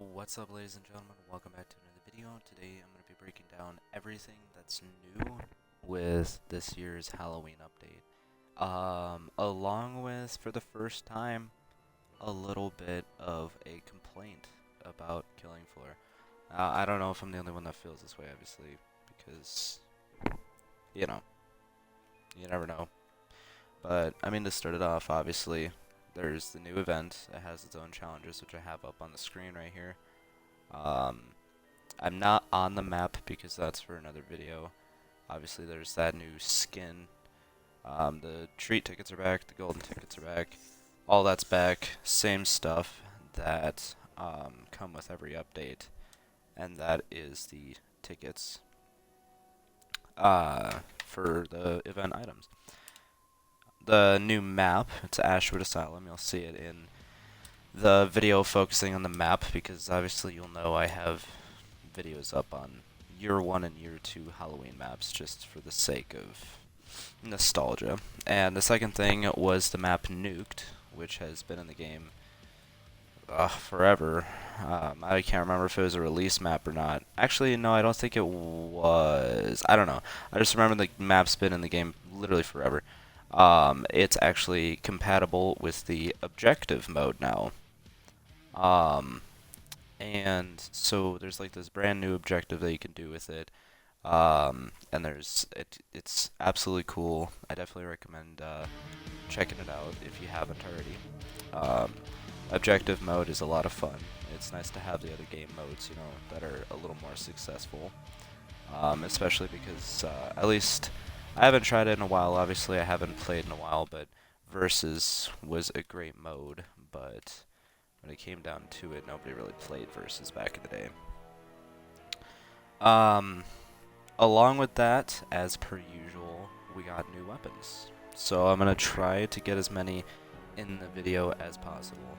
What's up, ladies and gentlemen? Welcome back to another video. Today I'm going to be breaking down everything that's new with this year's Halloween update. Along with, for the first time, a little bit of a complaint about Killing Floor. I don't know if I'm the only one that feels this way, obviously, because, you know, you never know. But, I mean, to start it off, obviously, there's the new event. It has its own challenges, which I have up on the screen right here. Um, I'm not on the map because that's for another video. Obviously, there's that new skin. The treat tickets are back. The golden tickets are back. All that's back. Same stuff that come with every update, and that is the tickets for the event items. The new map, it's Ashwood Asylum. You'll see it in the video focusing on the map because obviously you'll know I have videos up on year 1 and year 2 Halloween maps just for the sake of nostalgia. And the second thing was the map Nuked, which has been in the game forever. I can't remember if it was a release map or not. Actually, no, I don't think it was. I don't know. I just remember the map's been in the game literally forever. It's actually compatible with the objective mode now. And so there's like this brand new objective that you can do with it. And it's absolutely cool. I definitely recommend checking it out if you haven't already. Objective mode is a lot of fun. It's nice to have the other game modes, you know, that are a little more successful. Especially because at least I haven't tried it in a while. Obviously, I haven't played in a while, but Versus was a great mode. But when it came down to it, nobody really played Versus back in the day. Along with that, as per usual, we got new weapons. So I'm gonna try to get as many in the video as possible.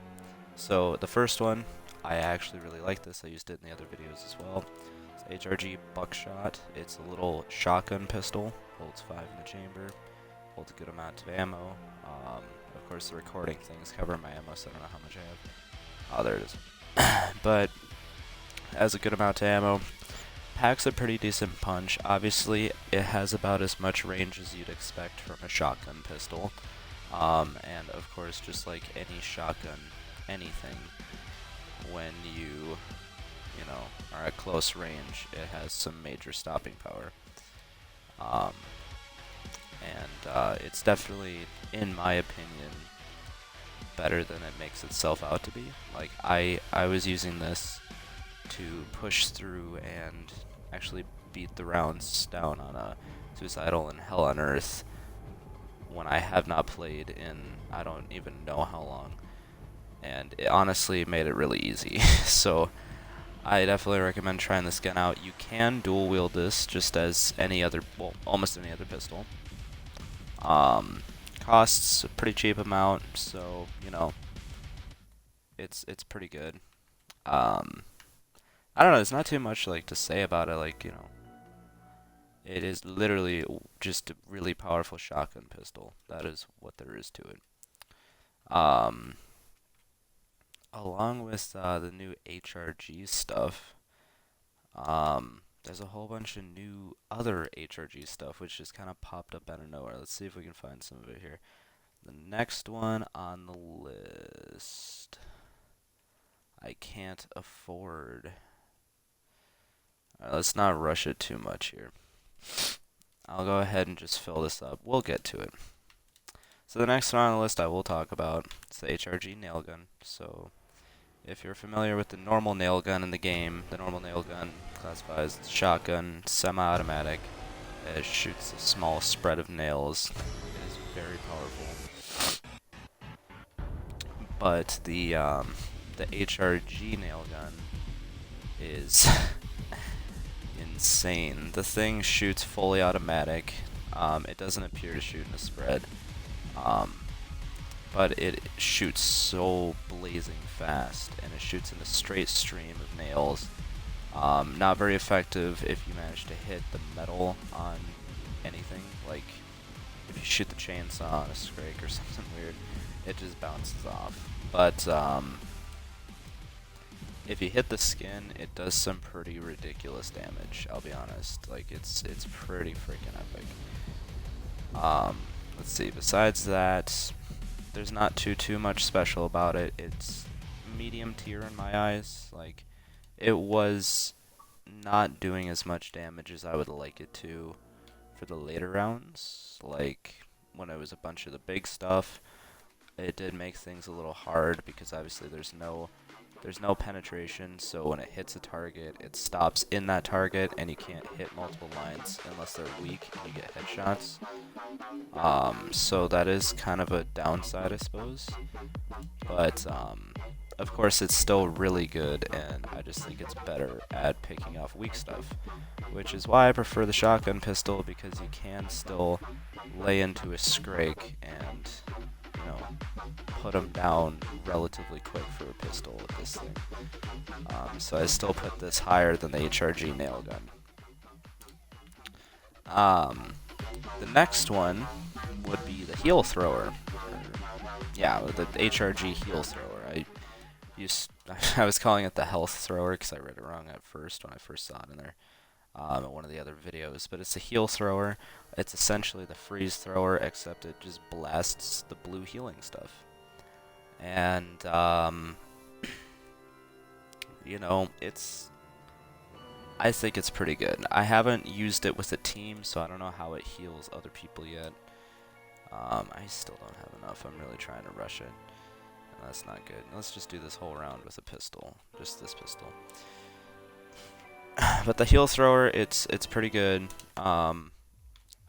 So the first one, I actually really like this. I used it in the other videos as well. It's HRG Buckshot. It's a little shotgun pistol. Holds 5 in the chamber. Holds a good amount of ammo. Of course, the recording things cover my ammo, so I don't know how much I have. Oh, there it is. But has a good amount of ammo. Packs a pretty decent punch. Obviously, it has about as much range as you'd expect from a shotgun pistol. And of course, just like any shotgun, anything, when you know, are at close range, it has some major stopping power. It's definitely, in my opinion, better than it makes itself out to be. Like, I was using this to push through and actually beat the rounds down on a Suicidal and Hell on Earth when I have not played in I don't even know how long. And it honestly made it really easy. So I definitely recommend trying this gun out. You can dual wield this just as any other, well, almost any other pistol. Costs a pretty cheap amount, so you know, it's pretty good. I don't know. There's not too much like to say about it. Like, you know, it is literally just a really powerful shotgun pistol. That is what there is to it. Along with the new HRG stuff, there's a whole bunch of new other HRG stuff which just kind of popped up out of nowhere. Let's see if we can find some of it here. The next one on the list, I can't afford. Alright, let's not rush it too much here. I'll go ahead and just fill this up. We'll get to it. So the next one on the list I will talk about is the HRG nail gun. So if you're familiar with the normal nail gun in the game, the normal nail gun classifies as shotgun, semi-automatic. It shoots a small spread of nails. It is very powerful. But the HRG nail gun is insane. The thing shoots fully automatic. It doesn't appear to shoot in a spread. But it shoots so blazing fast, and it shoots in a straight stream of nails. Not very effective if you manage to hit the metal on anything, like if you shoot the chainsaw on a scrake or something weird, it just bounces off. But if you hit the skin, it does some pretty ridiculous damage, I'll be honest. Like, it's pretty freaking epic. Let's see, besides that, there's not too much special about it. It's medium tier in my eyes. Like, it was not doing as much damage as I would like it to for the later rounds. Like, when it was a bunch of the big stuff, it did make things a little hard because obviously there's no penetration, so when it hits a target, it stops in that target, and you can't hit multiple lines unless they're weak and you get headshots. So that is kind of a downside, I suppose. But of course, it's still really good, and I just think it's better at picking off weak stuff, which is why I prefer the shotgun pistol, because you can still lay into a Scrake and, you know, put them down relatively quick for a pistol with this thing. So I still put this higher than the HRG nail gun. The next one would be the heel thrower. Yeah, the HRG heel thrower. I was calling it the health thrower because I read it wrong at first when I first saw it in there in one of the other videos. But it's a heal thrower. It's essentially the freeze thrower, except it just blasts the blue healing stuff. And you know, I think it's pretty good. I haven't used it with a team, so I don't know how it heals other people yet. I still don't have enough. I'm really trying to rush it. And that's not good. Let's just do this whole round with a pistol. Just this pistol. But the heal thrower, it's pretty good. I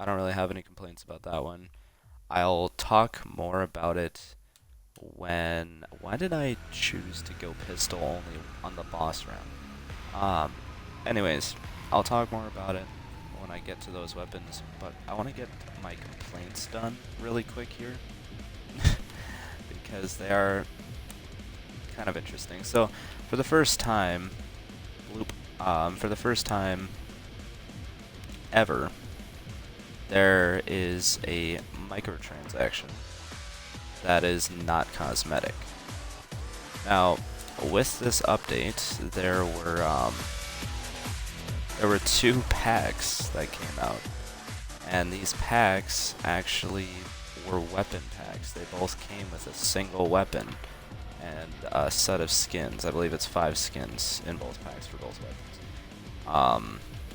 don't really have any complaints about that one. I'll talk more about it when... Why did I choose to go pistol only on the boss round? Anyways, I'll talk more about it when I get to those weapons, but I want to get my complaints done really quick here because they are kind of interesting. So, for the first time, for the first time ever, there is a microtransaction that is not cosmetic. Now, with this update, there were 2 packs that came out, and these packs actually were weapon packs. They both came with a single weapon and a set of skins. I believe it's 5 skins in both packs for both weapons.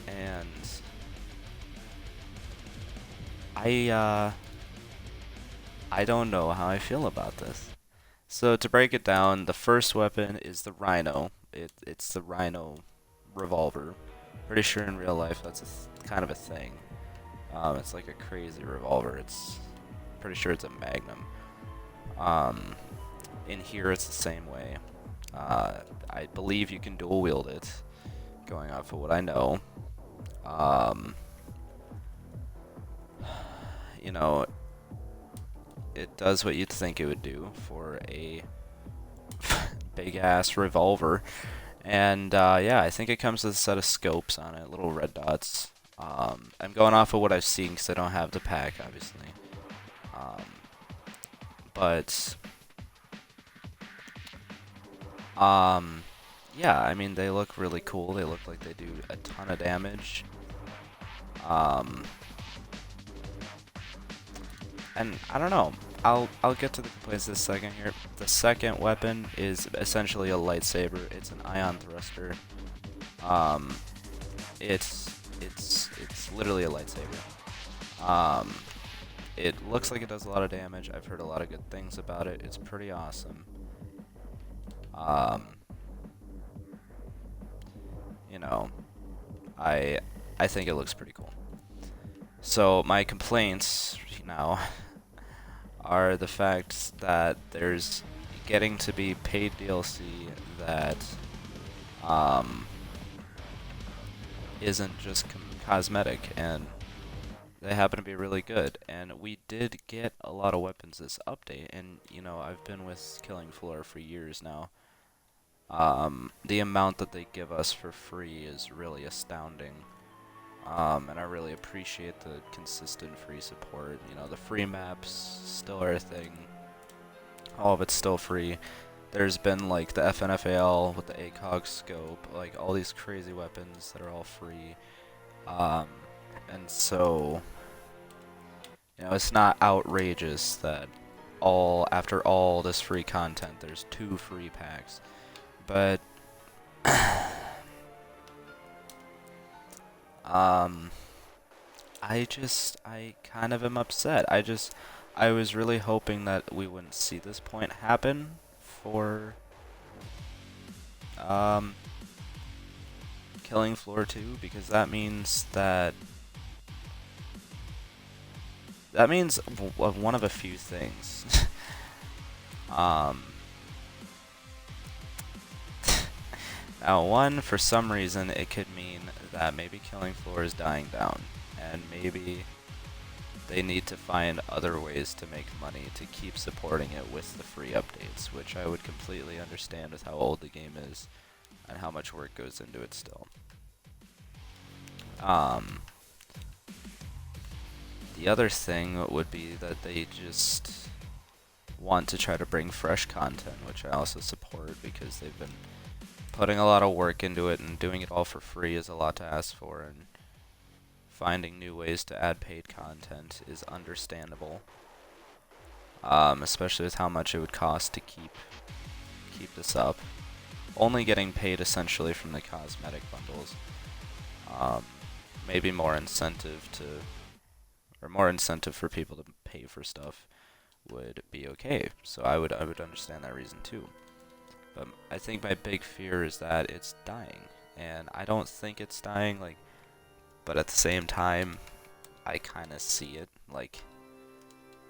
And I don't know how I feel about this. So to break it down, the first weapon is the Rhino. It's the Rhino Revolver. Pretty sure in real life that's kind of a thing. It's like a crazy revolver. It's pretty sure it's a Magnum. In here it's the same way. I believe you can dual wield it, going off of what I know. You know, it does what you'd think it would do for a big ass revolver. And yeah, I think it comes with a set of scopes on it, little red dots. I'm going off of what I've seen because I don't have the pack, obviously. But yeah, I mean, they look really cool. They look like they do a ton of damage. And I don't know. I'll get to the complaints in a second here. The second weapon is essentially a lightsaber. It's an ion thruster. It's literally a lightsaber. It looks like it does a lot of damage. I've heard a lot of good things about it. It's pretty awesome. You know, I think it looks pretty cool. So my complaints now are the fact that there's getting to be paid DLC that isn't just cosmetic, and they happen to be really good. And we did get a lot of weapons this update, and you know, I've been with Killing Floor for years now. The amount that they give us for free is really astounding. And I really appreciate the consistent free support. You know, the free maps still are a thing. All of it's still free. there's been like the FNFAL with the ACOG scope, like all these crazy weapons that are all free. And so, you know, it's not outrageous that after all this free content, there's 2 free packs. But I kind of am upset. I was really hoping that we wouldn't see this point happen for Killing Floor 2, because that means one of a few things. Now, one, for some reason, it could mean that maybe Killing Floor is dying down, and maybe they need to find other ways to make money to keep supporting it with the free updates, which I would completely understand with how old the game is and how much work goes into it still. The other thing would be that they just want to try to bring fresh content, which I also support because they've been putting a lot of work into it, and doing it all for free is a lot to ask for, and finding new ways to add paid content is understandable, especially with how much it would cost to keep this up. Only getting paid essentially from the cosmetic bundles. Maybe more incentive for people to pay for stuff would be okay. So I would understand that reason too. But I think my big fear is that it's dying, and I don't think it's dying, like, but at the same time, I kind of see it. Like,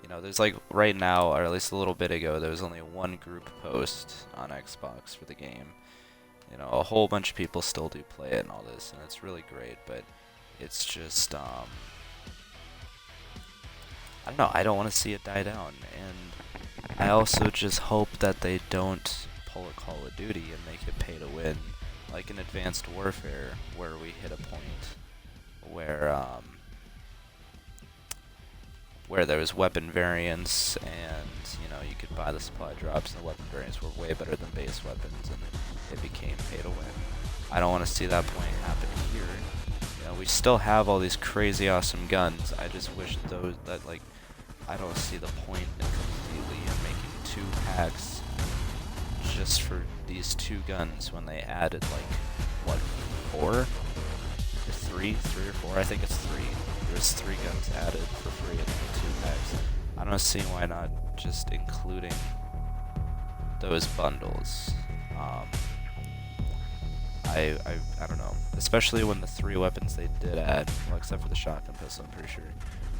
you know, there's like right now, or at least a little bit ago, there was only one group post on Xbox for the game. You know, a whole bunch of people still do play it and all this, and it's really great, but it's just, I don't know, I don't want to see it die down, and I also just hope that they don't pull a Call of Duty and make it pay to win, like in Advanced Warfare, where we hit a point where there was weapon variants, and you know, you could buy the supply drops, and the weapon variants were way better than base weapons, and it became pay to win. I don't want to see that point happen here. You know, we still have all these crazy awesome guns. I just wish I don't see the point completely in making 2 packs just for these 2 guns when they added like, what, 4? Or 3 or 4? I think it's 3. There's 3 guns added for free in 2 packs. I don't see why not just including those bundles. I don't know. Especially when the 3 weapons they did add, well, except for the shotgun pistol, I'm pretty sure,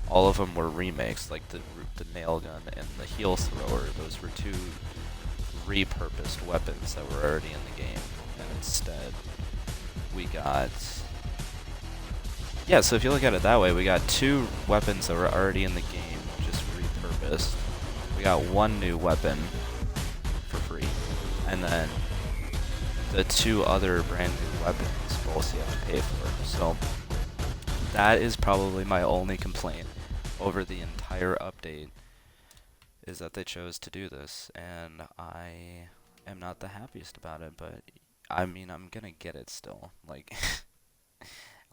all of them were remakes, like the nail gun and the heel thrower. Those were 2 repurposed weapons that were already in the game, and instead we got... Yeah, so if you look at it that way, we got 2 weapons that were already in the game, just repurposed. We got 1 new weapon for free, and then the 2 other brand new weapons, both you have to pay for. So that is probably my only complaint over the entire update, is that they chose to do this, and I am not the happiest about it, but I mean, I'm gonna get it still. Like,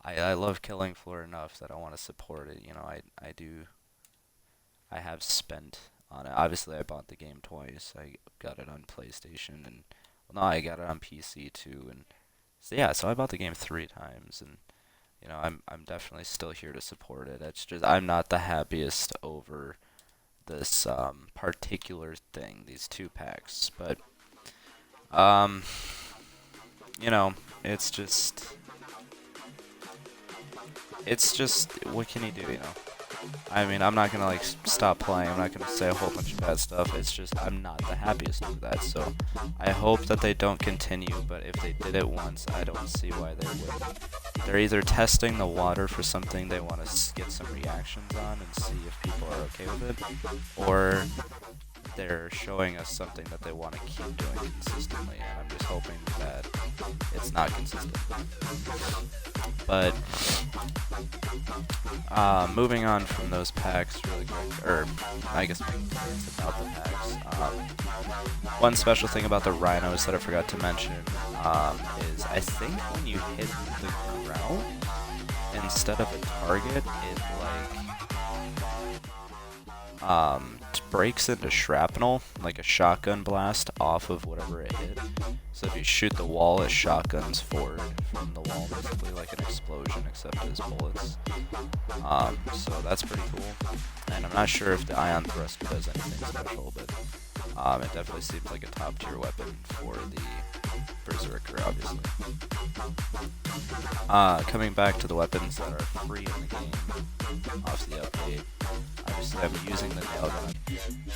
I love Killing Floor enough that I want to support it. You know, I have spent on it. Obviously, I bought the game twice. I got it on PlayStation, and well, no, I got it on PC too, and so yeah, so I bought the game 3 times, and you know, I'm definitely still here to support it. It's just I'm not the happiest over this particular thing, these 2 packs, but you know, it's just what can you do, you know? I mean, I'm not gonna like stop playing, I'm not gonna say a whole bunch of bad stuff, it's just I'm not the happiest with that, so I hope that they don't continue, but if they did it once, I don't see why they wouldn't. They're either testing the water for something they want to get some reactions on and see if people are okay with it, or they're showing us something that they want to keep doing consistently, and I'm just hoping that it's not consistent. But moving on from those packs really quick, or I guess it's about the packs. One special thing about the rhinos that I forgot to mention is I think when you hit the ground, instead of a target, it like breaks into shrapnel, like a shotgun blast off of whatever it hit. So if you shoot the wall, it shotguns forward from the wall, basically like an explosion, except as bullets. So that's pretty cool. And I'm not sure if the ion thruster does anything special, but it definitely seems like a top tier weapon for the Berserker, obviously. Coming back to the weapons that are free in the game off the update, obviously I'm using the nail gun.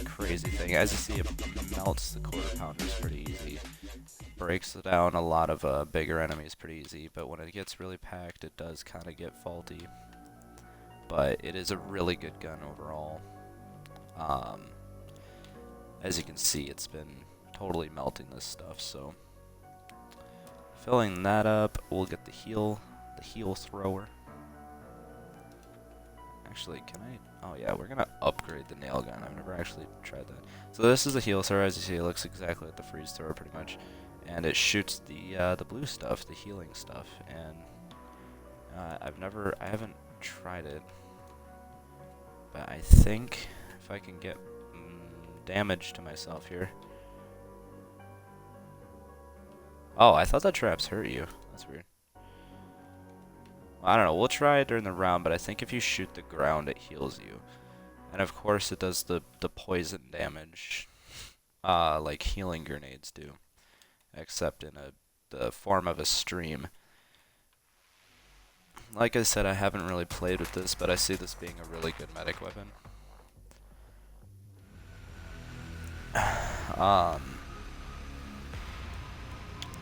Crazy thing. As you see, it melts the quarter pounders pretty easy. Breaks down a lot of bigger enemies pretty easy, but when it gets really packed, it does kind of get faulty. But it is a really good gun overall. As you can see, it's been totally melting this stuff, so filling that up, we'll get the heel thrower. Actually, can I? Oh yeah, we're gonna upgrade the nail gun. I've never actually tried that. So this is a heel thrower. As you see, it looks exactly like the freeze thrower, pretty much, and it shoots the blue stuff, the healing stuff. And I haven't tried it, but I think if I can get damage to myself here. Oh, I thought that traps hurt you. That's weird. I don't know, we'll try it during the round, but I think if you shoot the ground, it heals you. And of course, it does the poison damage, like healing grenades do, except in the form of a stream. Like I said, I haven't really played with this, but I see this being a really good medic weapon.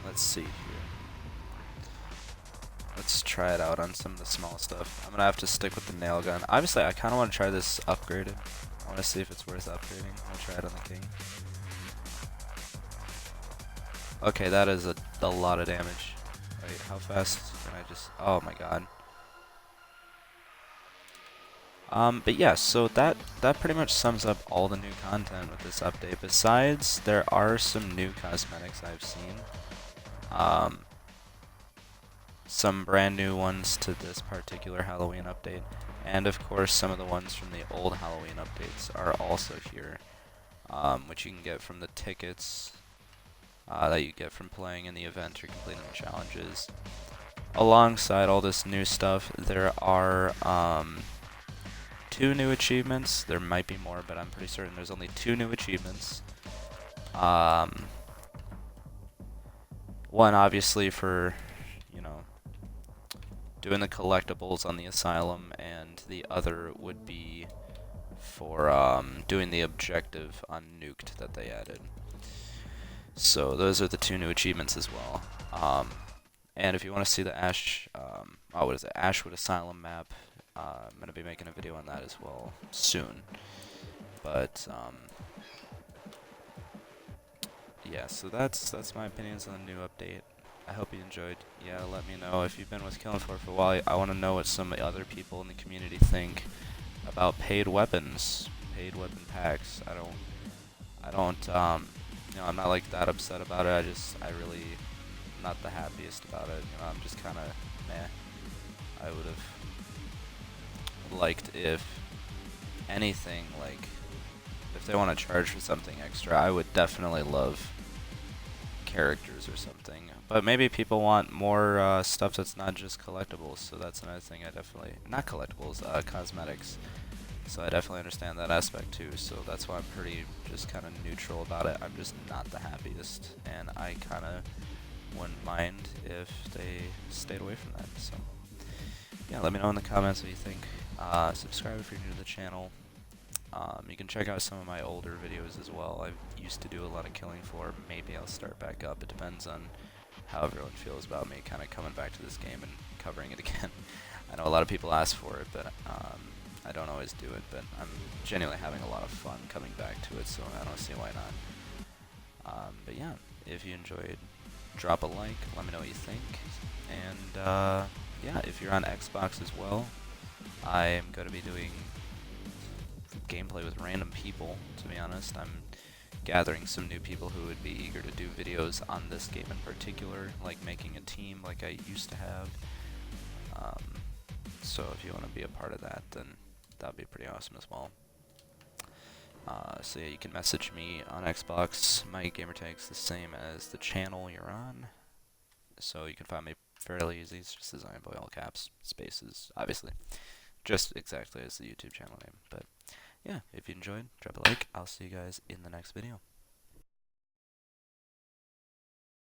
Let's see here. Let's try it out on some of the small stuff. I'm gonna have to stick with the nail gun. Obviously, I kind of want to try this upgraded. I want to see if it's worth upgrading. I'll try it on the king. Okay, that is a lot of damage. Wait, how fast can I just... Oh my god. But yeah, so that pretty much sums up all the new content with this update. Besides, there are some new cosmetics I've seen. Some brand new ones to this particular Halloween update, and of course some of the ones from the old Halloween updates are also here, which you can get from the tickets that you get from playing in the event or completing the challenges. Alongside all this new stuff, there are 2 new achievements. There might be more, but I'm pretty certain there's only 2 new achievements. One obviously for, you know, doing the collectibles on the asylum, and the other would be for doing the objective on Nuked that they added. So those are the 2 new achievements as well. And if you want to see the Ashwood Asylum map, I'm going to be making a video on that as well soon. But yeah, so that's my opinions on the new update. I hope you enjoyed. Yeah, let me know if you've been with Killing Floor for a while. I want to know what some other people in the community think about paid weapon packs. I don't, you know, I'm not like that upset about it. I really not the happiest about it. You know, I'm just kind of meh. I would have liked, if anything, like if they want to charge for something extra, I would definitely love characters or something. But maybe people want more stuff that's not just collectibles, so that's another thing I definitely... Not collectibles, cosmetics. So I definitely understand that aspect too, so that's why I'm pretty just kind of neutral about it. I'm just not the happiest, and I kind of wouldn't mind if they stayed away from that. So yeah, let me know in the comments what you think. Subscribe if you're new to the channel. You can check out some of my older videos as well. I used to do a lot of Killing Floor. Maybe I'll start back up. It depends on how everyone feels about me kind of coming back to this game and covering it again. I know a lot of people ask for it, but I don't always do it. But I'm genuinely having a lot of fun coming back to it, so I don't see why not. But yeah, if you enjoyed, drop a like, let me know what you think. And yeah, if you're on Xbox as well, I'm going to be doing gameplay with random people, to be honest. I'm gathering some new people who would be eager to do videos on this game in particular, like making a team like I used to have. So if you want to be a part of that, then that would be pretty awesome as well. So yeah, you can message me on Xbox. My gamertag's the same as the channel you're on, so you can find me fairly easy. It's just Designboy, all caps, spaces, obviously, just exactly as the YouTube channel name. But yeah, if you enjoyed, drop a like. I'll see you guys in the next video.